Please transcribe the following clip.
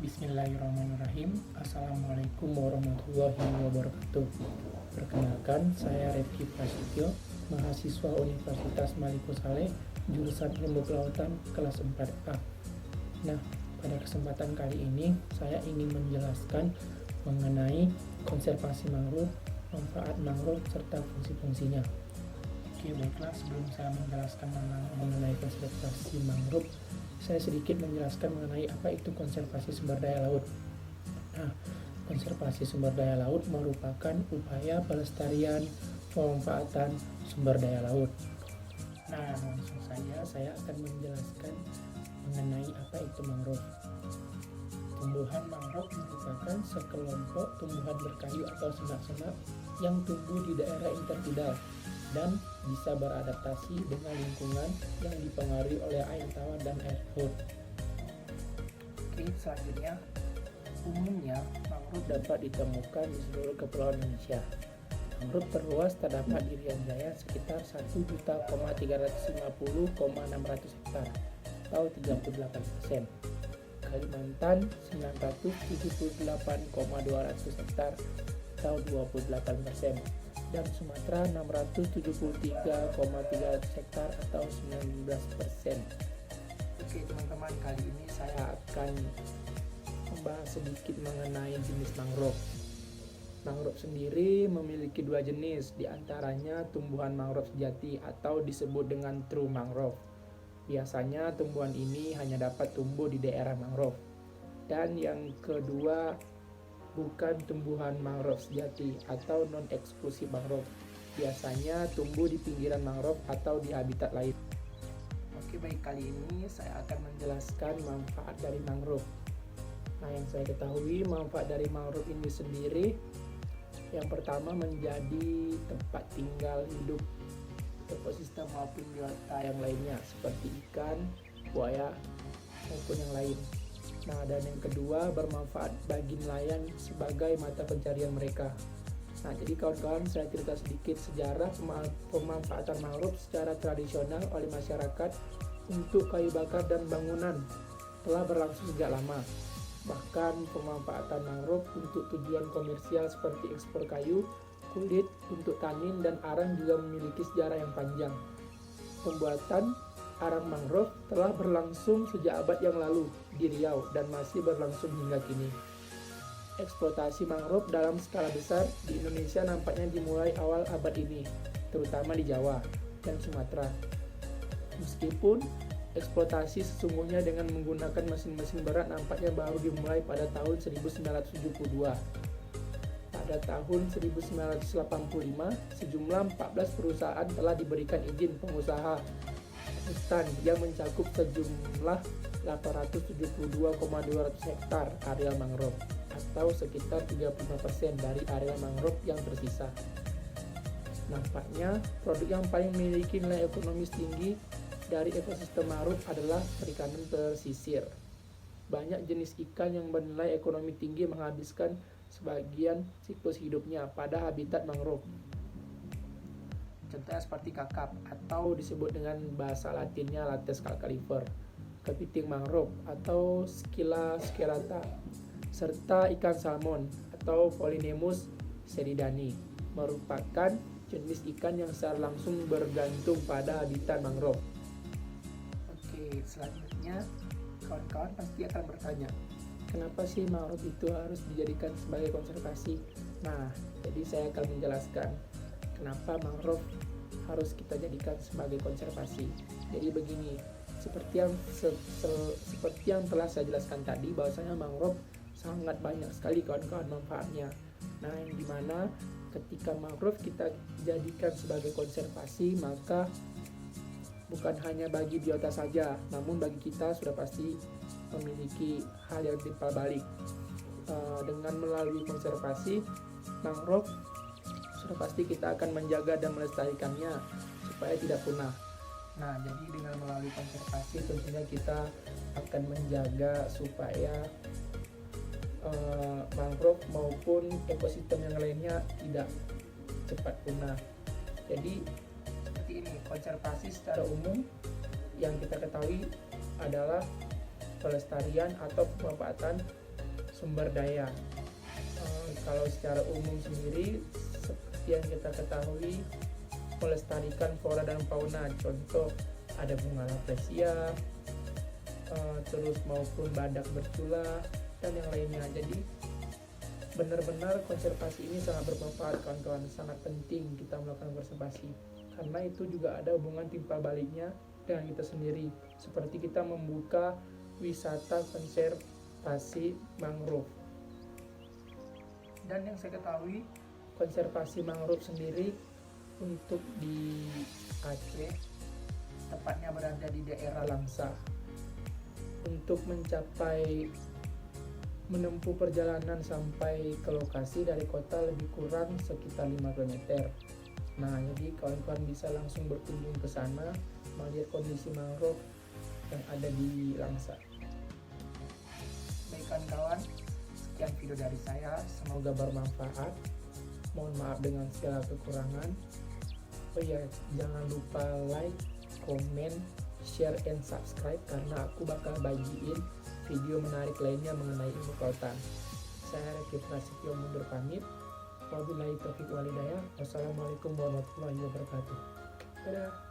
Bismillahirrahmanirrahim. Assalamualaikum warahmatullahi wabarakatuh. Perkenalkan, saya Refki Prasetyo, mahasiswa Universitas Maliko Saleh, jurusan Ilmu Kelautan kelas 4A. Nah, pada kesempatan kali ini saya ingin menjelaskan mengenai konservasi mangrove, manfaat mangrove, serta fungsi-fungsinya. Oke, baiklah, sebelum saya menjelaskan mengenai konservasi mangrove, saya sedikit menjelaskan mengenai apa itu konservasi sumber daya laut. Nah, konservasi sumber daya laut merupakan upaya pelestarian pemanfaatan sumber daya laut. Nah, langsung saja saya akan menjelaskan mengenai apa itu mangrove. Tumbuhan mangrove merupakan sekelompok tumbuhan berkayu atau semak-semak yang tumbuh di daerah intertidal dan bisa beradaptasi dengan lingkungan yang dipengaruhi oleh air tawar dan air laut. Oke, selanjutnya, umumnya mangrove dapat ditemukan di seluruh kepulauan Indonesia. Mangrove terluas terdapat di Riau Jaya sekitar 1.350,600 hektar atau 38%. Kalimantan 978,200 hektar atau 28%. Dan Sumatera 673,3 hektar atau 19%. Oke teman-teman, kali ini saya akan membahas sedikit mengenai jenis mangrove. Mangrove sendiri memiliki dua jenis, diantaranya tumbuhan mangrove sejati atau disebut dengan true mangrove. Biasanya tumbuhan ini hanya dapat tumbuh di daerah mangrove. Dan yang kedua, bukan tumbuhan mangrove sejati atau non-eksklusif mangrove. Biasanya tumbuh di pinggiran mangrove atau di habitat lain. Oke, baik, kali ini saya akan menjelaskan manfaat dari mangrove. Nah, yang saya ketahui manfaat dari mangrove ini sendiri, yang pertama menjadi tempat tinggal hidup ekosistem maupun biota yang lainnya seperti ikan, buaya maupun yang lain. Nah, dan yang kedua bermanfaat bagi nelayan sebagai mata pencarian mereka. Nah, jadi kawan-kawan, saya cerita sedikit sejarah pemanfaatan mangrove secara tradisional oleh masyarakat untuk kayu bakar dan bangunan telah berlangsung sejak lama. Bahkan pemanfaatan mangrove untuk tujuan komersial seperti ekspor kayu, kulit untuk tanin dan arang juga memiliki sejarah yang panjang. Pembuatan arang mangrove telah berlangsung sejak abad yang lalu di Riau dan masih berlangsung hingga kini. Eksploitasi mangrove dalam skala besar di Indonesia nampaknya dimulai awal abad ini, terutama di Jawa dan Sumatera. Meskipun eksploitasi sesungguhnya dengan menggunakan mesin-mesin berat nampaknya baru dimulai pada tahun 1972. Pada tahun 1985, sejumlah 14 perusahaan telah diberikan izin pengusaha hutan yang mencakup sejumlah 872,200 hektar area mangrove atau sekitar 35% dari area mangrove yang tersisa. Nampaknya produk yang paling memiliki nilai ekonomis tinggi dari ekosistem mangrove adalah perikanan pesisir. Banyak jenis ikan yang bernilai ekonomi tinggi menghabiskan sebagian siklus hidupnya pada habitat mangrove. Contohnya seperti kakap atau disebut dengan bahasa latinnya Lates calcarifer, kepiting mangrove atau Scylla scaurata, serta ikan salmon atau Polynemus seridani merupakan jenis ikan yang secara langsung bergantung pada habitat mangrove. Oke, selanjutnya kawan-kawan pasti akan bertanya, kenapa sih mangrove itu harus dijadikan sebagai konservasi? Nah, jadi saya akan menjelaskan kenapa mangrove harus kita jadikan sebagai konservasi. Jadi begini, seperti yang telah saya jelaskan tadi, bahwasanya mangrove sangat banyak sekali kawan-kawan manfaatnya. Nah, yang dimana ketika mangrove kita jadikan sebagai konservasi, maka bukan hanya bagi biota saja, namun bagi kita sudah pasti memiliki hal yang timbal balik. Dengan melalui konservasi mangrove, sudah pasti kita akan menjaga dan melestarikannya supaya tidak punah. Nah, jadi dengan melalui konservasi tentunya kita akan menjaga supaya mangrove maupun ekosistem yang lainnya tidak cepat punah. Jadi seperti ini, konservasi secara umum yang kita ketahui adalah pelestarian atau pemanfaatan sumber daya. Kalau secara umum sendiri, seperti yang kita ketahui, melestarikan flora dan fauna, contoh ada bunga rafflesia, terus maupun badak bercula dan yang lainnya. Jadi benar-benar konservasi ini sangat bermanfaat kawan-kawan, sangat penting kita melakukan konservasi karena itu juga ada hubungan timbal baliknya dengan kita sendiri, seperti kita membuka wisata konservasi mangrove. Dan yang saya ketahui, konservasi mangrove sendiri untuk di Aceh, tepatnya berada di daerah Langsa. Untuk menempuh perjalanan sampai ke lokasi dari kota lebih kurang sekitar 5 km. Nah, jadi kawan-kawan bisa langsung berkunjung ke sana melihat kondisi mangrove yang ada di Langsa. Baik kawan-kawan, sekian video dari saya, semoga bermanfaat. Mohon maaf dengan segala kekurangan. Oh ya, jangan lupa like, komen, share, and subscribe karena aku bakal bagiin video menarik lainnya mengenai ilmu kelautan. Saya Rekif Prasetyo mundur pamit. Wabillahi taufiq walhidayah. Wassalamualaikum warahmatullahi wabarakatuh. Dadah.